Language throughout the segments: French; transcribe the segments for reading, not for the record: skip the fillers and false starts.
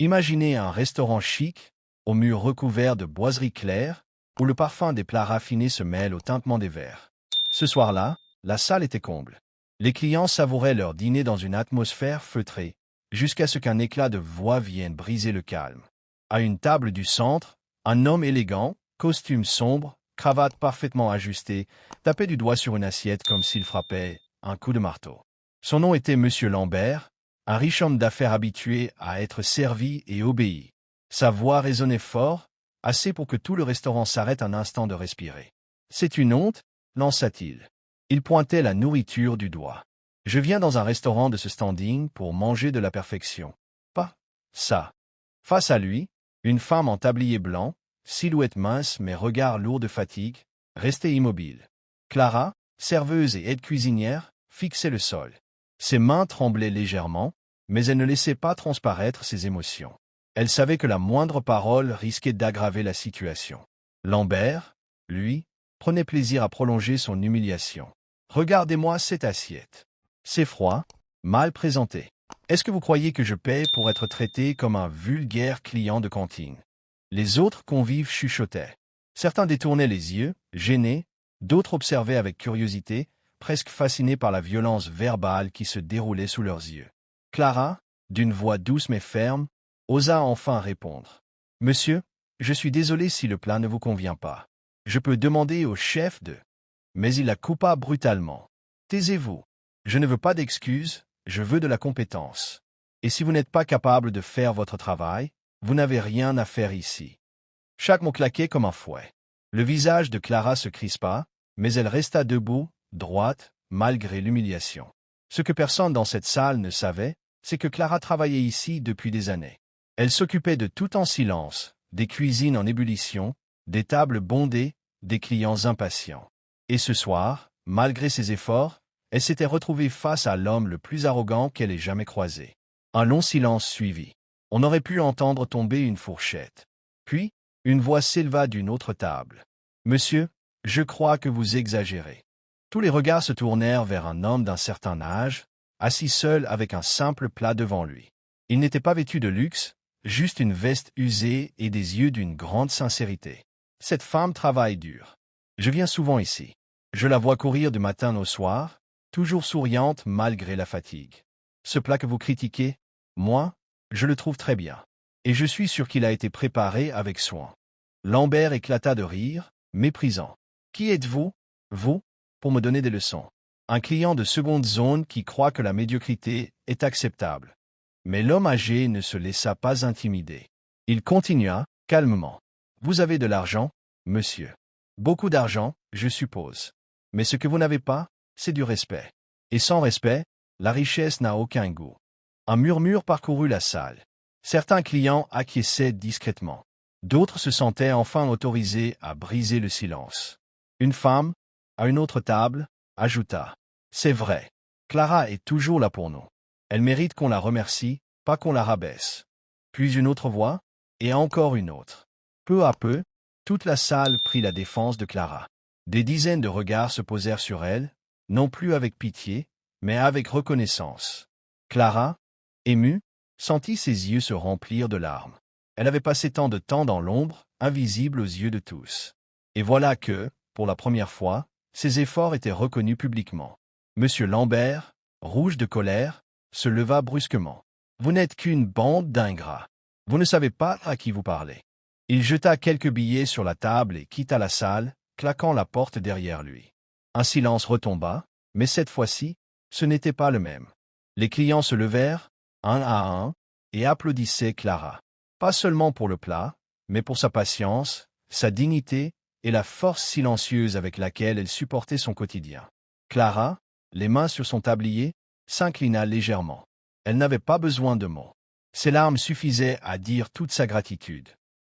Imaginez un restaurant chic, aux murs recouverts de boiseries claires, où le parfum des plats raffinés se mêle au tintement des verres. Ce soir-là, la salle était comble. Les clients savouraient leur dîner dans une atmosphère feutrée, jusqu'à ce qu'un éclat de voix vienne briser le calme. À une table du centre, un homme élégant, costume sombre, cravate parfaitement ajustée, tapait du doigt sur une assiette comme s'il frappait un coup de marteau. Son nom était Monsieur Lambert, un riche homme d'affaires habitué à être servi et obéi. Sa voix résonnait fort, assez pour que tout le restaurant s'arrête un instant de respirer. « C'est une honte » lança-t-il. Il pointait la nourriture du doigt. « Je viens dans un restaurant de ce standing pour manger de la perfection. Pas ça. » Face à lui, une femme en tablier blanc, silhouette mince mais regard lourd de fatigue, restait immobile. Clara, serveuse et aide-cuisinière, fixait le sol. Ses mains tremblaient légèrement, mais elle ne laissait pas transparaître ses émotions. Elle savait que la moindre parole risquait d'aggraver la situation. Lambert, lui, prenait plaisir à prolonger son humiliation. « Regardez-moi cette assiette. C'est froid, mal présenté. Est-ce que vous croyez que je paie pour être traité comme un vulgaire client de cantine ?» Les autres convives chuchotaient. Certains détournaient les yeux, gênés, d'autres observaient avec curiosité, presque fascinés par la violence verbale qui se déroulait sous leurs yeux. Clara, d'une voix douce mais ferme, osa enfin répondre. « Monsieur, je suis désolé si le plat ne vous convient pas. Je peux demander au chef de... » Mais il la coupa brutalement. « Taisez-vous. Je ne veux pas d'excuses, je veux de la compétence. Et si vous n'êtes pas capable de faire votre travail, vous n'avez rien à faire ici. » Chaque mot claquait comme un fouet. Le visage de Clara se crispa, mais elle resta debout, droite, malgré l'humiliation. Ce que personne dans cette salle ne savait, c'est que Clara travaillait ici depuis des années. Elle s'occupait de tout en silence, des cuisines en ébullition, des tables bondées, des clients impatients. Et ce soir, malgré ses efforts, elle s'était retrouvée face à l'homme le plus arrogant qu'elle ait jamais croisé. Un long silence suivit. On aurait pu entendre tomber une fourchette. Puis, une voix s'éleva d'une autre table. « Monsieur, je crois que vous exagérez. » Tous les regards se tournèrent vers un homme d'un certain âge, assis seul avec un simple plat devant lui. Il n'était pas vêtu de luxe, juste une veste usée et des yeux d'une grande sincérité. « Cette femme travaille dur. Je viens souvent ici. Je la vois courir du matin au soir, toujours souriante malgré la fatigue. Ce plat que vous critiquez, moi, je le trouve très bien. Et je suis sûr qu'il a été préparé avec soin. » Lambert éclata de rire, méprisant. « Qui êtes-vous, vous, pour me donner des leçons? Un client de seconde zone qui croit que la médiocrité est acceptable. » Mais l'homme âgé ne se laissa pas intimider. Il continua, calmement. « Vous avez de l'argent, monsieur. Beaucoup d'argent, je suppose. Mais ce que vous n'avez pas, c'est du respect. Et sans respect, la richesse n'a aucun goût. » Un murmure parcourut la salle. Certains clients acquiesçaient discrètement. D'autres se sentaient enfin autorisés à briser le silence. Une femme, à une autre table, ajouta. « C'est vrai. Clara est toujours là pour nous. Elle mérite qu'on la remercie, pas qu'on la rabaisse. » Puis une autre voix, et encore une autre. Peu à peu, toute la salle prit la défense de Clara. Des dizaines de regards se posèrent sur elle, non plus avec pitié, mais avec reconnaissance. Clara, émue, sentit ses yeux se remplir de larmes. Elle avait passé tant de temps dans l'ombre, invisible aux yeux de tous. Et voilà que, pour la première fois, ses efforts étaient reconnus publiquement. Monsieur Lambert, rouge de colère, se leva brusquement. « Vous n'êtes qu'une bande d'ingrats. Vous ne savez pas à qui vous parlez. » Il jeta quelques billets sur la table et quitta la salle, claquant la porte derrière lui. Un silence retomba, mais cette fois-ci, ce n'était pas le même. Les clients se levèrent, un à un, et applaudissaient Clara. Pas seulement pour le plat, mais pour sa patience, sa dignité et la force silencieuse avec laquelle elle supportait son quotidien. Clara, les mains sur son tablier, s'inclina légèrement. Elle n'avait pas besoin de mots. Ses larmes suffisaient à dire toute sa gratitude.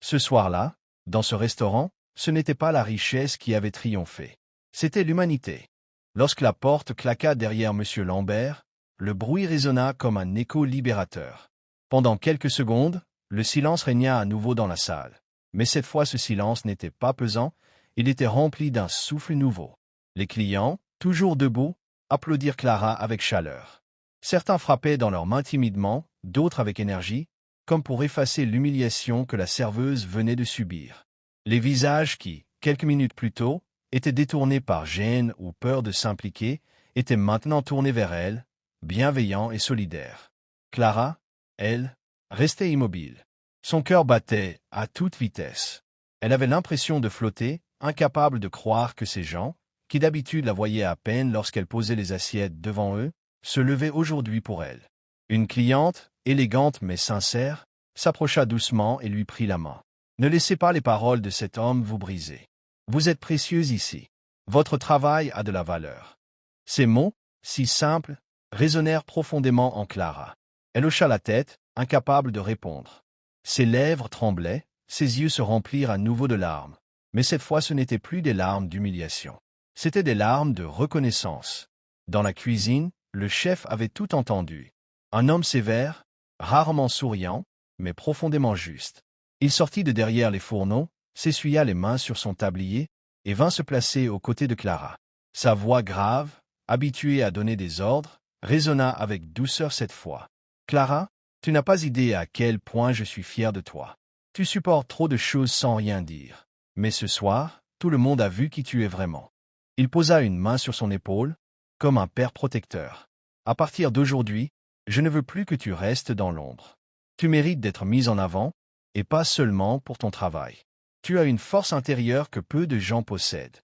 Ce soir-là, dans ce restaurant, ce n'était pas la richesse qui avait triomphé. C'était l'humanité. Lorsque la porte claqua derrière M. Lambert, le bruit résonna comme un écho libérateur. Pendant quelques secondes, le silence régna à nouveau dans la salle. Mais cette fois ce silence n'était pas pesant, il était rempli d'un souffle nouveau. Les clients, toujours debout, applaudirent Clara avec chaleur. Certains frappaient dans leurs mains timidement, d'autres avec énergie, comme pour effacer l'humiliation que la serveuse venait de subir. Les visages qui, quelques minutes plus tôt, étaient détournés par gêne ou peur de s'impliquer, étaient maintenant tournés vers elle, bienveillants et solidaires. Clara, elle, restait immobile. Son cœur battait à toute vitesse. Elle avait l'impression de flotter, incapable de croire que ces gens, qui d'habitude la voyaient à peine lorsqu'elle posait les assiettes devant eux, se levaient aujourd'hui pour elle. Une cliente, élégante mais sincère, s'approcha doucement et lui prit la main. « Ne laissez pas les paroles de cet homme vous briser. Vous êtes précieuse ici. Votre travail a de la valeur. » Ces mots, si simples, résonnèrent profondément en Clara. Elle hocha la tête, incapable de répondre. Ses lèvres tremblaient, ses yeux se remplirent à nouveau de larmes. Mais cette fois ce n'étaient plus des larmes d'humiliation. C'étaient des larmes de reconnaissance. Dans la cuisine, le chef avait tout entendu. Un homme sévère, rarement souriant, mais profondément juste. Il sortit de derrière les fourneaux, s'essuya les mains sur son tablier, et vint se placer aux côtés de Clara. Sa voix grave, habituée à donner des ordres, résonna avec douceur cette fois. « Clara, tu n'as pas idée à quel point je suis fier de toi. Tu supportes trop de choses sans rien dire. Mais ce soir, tout le monde a vu qui tu es vraiment. » Il posa une main sur son épaule, comme un père protecteur. « À partir d'aujourd'hui, je ne veux plus que tu restes dans l'ombre. Tu mérites d'être mise en avant, et pas seulement pour ton travail. Tu as une force intérieure que peu de gens possèdent. »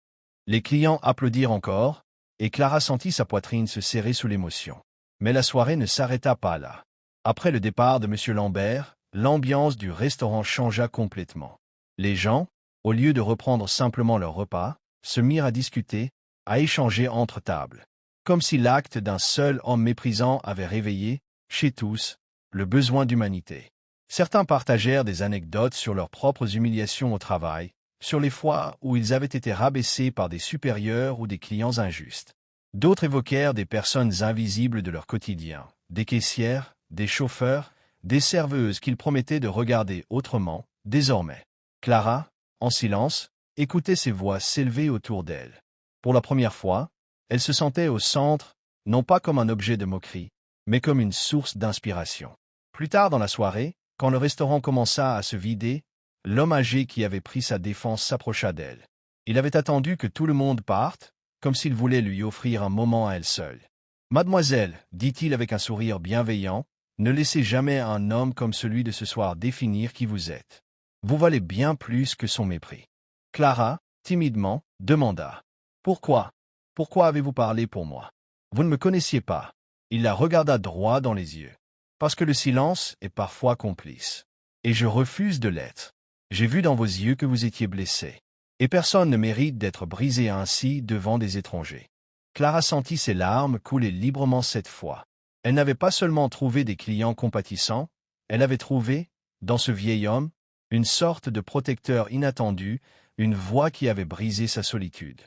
Les clients applaudirent encore, et Clara sentit sa poitrine se serrer sous l'émotion. Mais la soirée ne s'arrêta pas là. Après le départ de M. Lambert, l'ambiance du restaurant changea complètement. Les gens, au lieu de reprendre simplement leur repas, se mirent à discuter, à échanger entre tables. Comme si l'acte d'un seul homme méprisant avait réveillé, chez tous, le besoin d'humanité. Certains partagèrent des anecdotes sur leurs propres humiliations au travail, sur les fois où ils avaient été rabaissés par des supérieurs ou des clients injustes. D'autres évoquèrent des personnes invisibles de leur quotidien, des caissières, des chauffeurs, des serveuses qu'ils promettaient de regarder autrement, désormais. Clara, en silence, écoutait ces voix s'élever autour d'elle. Pour la première fois, elle se sentait au centre, non pas comme un objet de moquerie, mais comme une source d'inspiration. Plus tard dans la soirée, quand le restaurant commença à se vider, l'homme âgé qui avait pris sa défense s'approcha d'elle. Il avait attendu que tout le monde parte, comme s'il voulait lui offrir un moment à elle seule. « Mademoiselle, dit-il avec un sourire bienveillant, ne laissez jamais un homme comme celui de ce soir définir qui vous êtes. Vous valez bien plus que son mépris. » Clara, timidement, demanda. « Pourquoi? Pourquoi avez-vous parlé pour moi? Vous ne me connaissiez pas. » Il la regarda droit dans les yeux. « Parce que le silence est parfois complice. Et je refuse de l'être. J'ai vu dans vos yeux que vous étiez blessé. Et personne ne mérite d'être brisé ainsi devant des étrangers. » Clara sentit ses larmes couler librement cette fois. Elle n'avait pas seulement trouvé des clients compatissants, elle avait trouvé, dans ce vieil homme, une sorte de protecteur inattendu, une voix qui avait brisé sa solitude.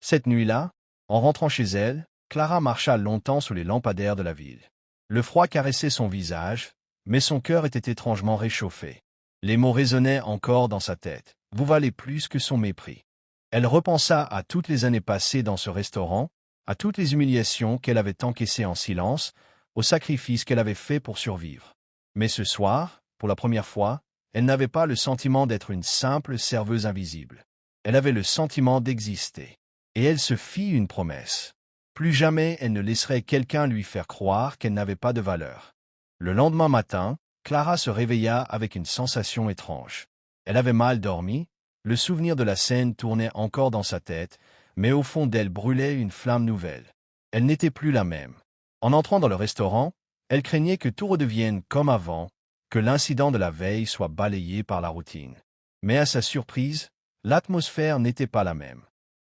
Cette nuit-là, en rentrant chez elle, Clara marcha longtemps sous les lampadaires de la ville. Le froid caressait son visage, mais son cœur était étrangement réchauffé. Les mots résonnaient encore dans sa tête. « Vous valez plus que son mépris. » Elle repensa à toutes les années passées dans ce restaurant, à toutes les humiliations qu'elle avait encaissées en silence, aux sacrifices qu'elle avait faits pour survivre. Mais ce soir, pour la première fois, elle n'avait pas le sentiment d'être une simple serveuse invisible. Elle avait le sentiment d'exister. Et elle se fit une promesse. Plus jamais elle ne laisserait quelqu'un lui faire croire qu'elle n'avait pas de valeur. Le lendemain matin, Clara se réveilla avec une sensation étrange. Elle avait mal dormi, le souvenir de la scène tournait encore dans sa tête, mais au fond d'elle brûlait une flamme nouvelle. Elle n'était plus la même. En entrant dans le restaurant, elle craignait que tout redevienne comme avant, que l'incident de la veille soit balayé par la routine. Mais à sa surprise, l'atmosphère n'était pas la même.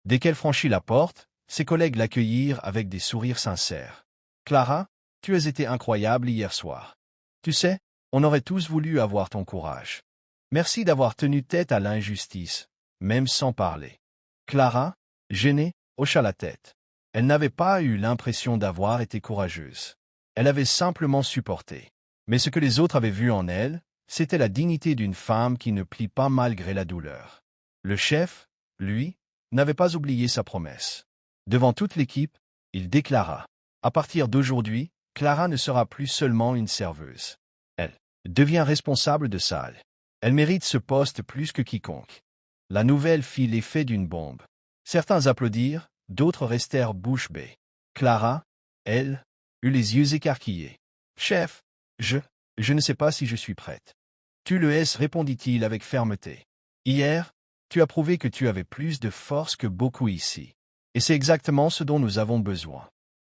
Dès qu'elle franchit la porte, ses collègues l'accueillirent avec des sourires sincères. « Clara, tu as été incroyable hier soir. Tu sais, on aurait tous voulu avoir ton courage. Merci d'avoir tenu tête à l'injustice, même sans parler. » Clara, gênée, hocha la tête. Elle n'avait pas eu l'impression d'avoir été courageuse. Elle avait simplement supporté. Mais ce que les autres avaient vu en elle, c'était la dignité d'une femme qui ne plie pas malgré la douleur. Le chef, lui, n'avait pas oublié sa promesse. Devant toute l'équipe, il déclara « À partir d'aujourd'hui, Clara ne sera plus seulement une serveuse. Elle devient responsable de salle. Elle mérite ce poste plus que quiconque. La nouvelle fit l'effet d'une bombe. Certains applaudirent, d'autres restèrent bouche bée. Clara, elle, eut les yeux écarquillés. « Chef, je ne sais pas si je suis prête. »« Tu le es, répondit-il avec fermeté. Hier, tu as prouvé que tu avais plus de force que beaucoup ici. Et c'est exactement ce dont nous avons besoin. »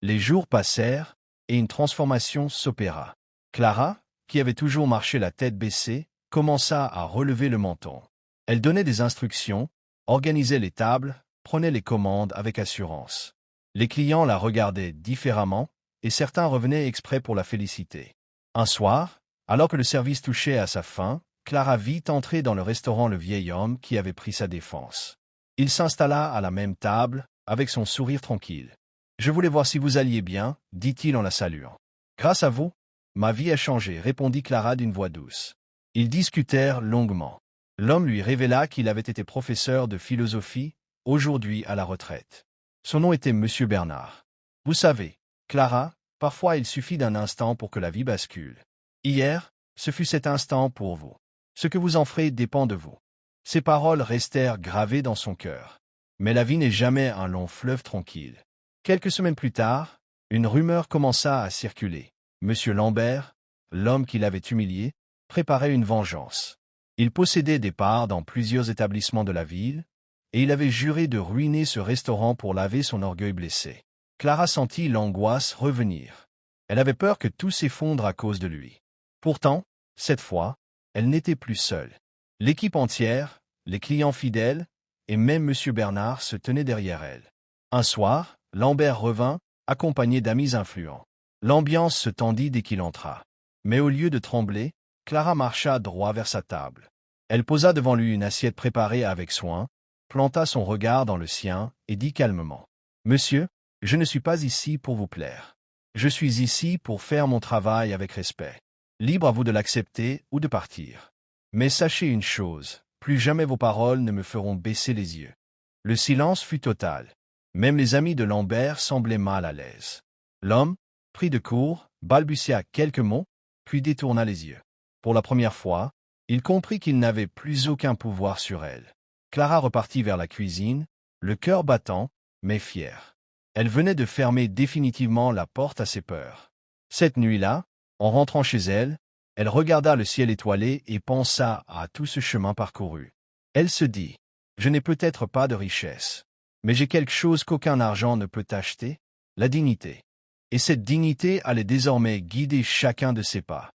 Les jours passèrent, et une transformation s'opéra. Clara, qui avait toujours marché la tête baissée, commença à relever le menton. Elle donnait des instructions, organisait les tables, prenait les commandes avec assurance. Les clients la regardaient différemment, et certains revenaient exprès pour la féliciter. Un soir, alors que le service touchait à sa fin, Clara vit entrer dans le restaurant le vieil homme qui avait pris sa défense. Il s'installa à la même table, avec son sourire tranquille. « Je voulais voir si vous alliez bien, dit-il en la saluant. « Grâce à vous, ma vie a changé, répondit Clara d'une voix douce. Ils discutèrent longuement. L'homme lui révéla qu'il avait été professeur de philosophie, aujourd'hui à la retraite. Son nom était Monsieur Bernard. Vous savez, Clara, parfois il suffit d'un instant pour que la vie bascule. Hier, ce fut cet instant pour vous. Ce que vous en ferez dépend de vous. » Ces paroles restèrent gravées dans son cœur. Mais la vie n'est jamais un long fleuve tranquille. Quelques semaines plus tard, une rumeur commença à circuler. Monsieur Lambert, l'homme qui l'avait humilié, préparait une vengeance. Il possédait des parts dans plusieurs établissements de la ville, et il avait juré de ruiner ce restaurant pour laver son orgueil blessé. Clara sentit l'angoisse revenir. Elle avait peur que tout s'effondre à cause de lui. Pourtant, cette fois, elle n'était plus seule. L'équipe entière, les clients fidèles, et même M. Bernard se tenaient derrière elle. Un soir, Lambert revint, accompagné d'amis influents. L'ambiance se tendit dès qu'il entra. Mais au lieu de trembler, Clara marcha droit vers sa table. Elle posa devant lui une assiette préparée avec soin, planta son regard dans le sien et dit calmement : « Monsieur, je ne suis pas ici pour vous plaire. Je suis ici pour faire mon travail avec respect. Libre à vous de l'accepter ou de partir. Mais sachez une chose, plus jamais vos paroles ne me feront baisser les yeux. » Le silence fut total. Même les amis de Lambert semblaient mal à l'aise. L'homme, pris de court, balbutia quelques mots, puis détourna les yeux. Pour la première fois, il comprit qu'il n'avait plus aucun pouvoir sur elle. Clara repartit vers la cuisine, le cœur battant, mais fière. Elle venait de fermer définitivement la porte à ses peurs. Cette nuit-là, en rentrant chez elle, elle regarda le ciel étoilé et pensa à tout ce chemin parcouru. Elle se dit : « Je n'ai peut-être pas de richesse, mais j'ai quelque chose qu'aucun argent ne peut acheter, la dignité. » Et cette dignité allait désormais guider chacun de ses pas.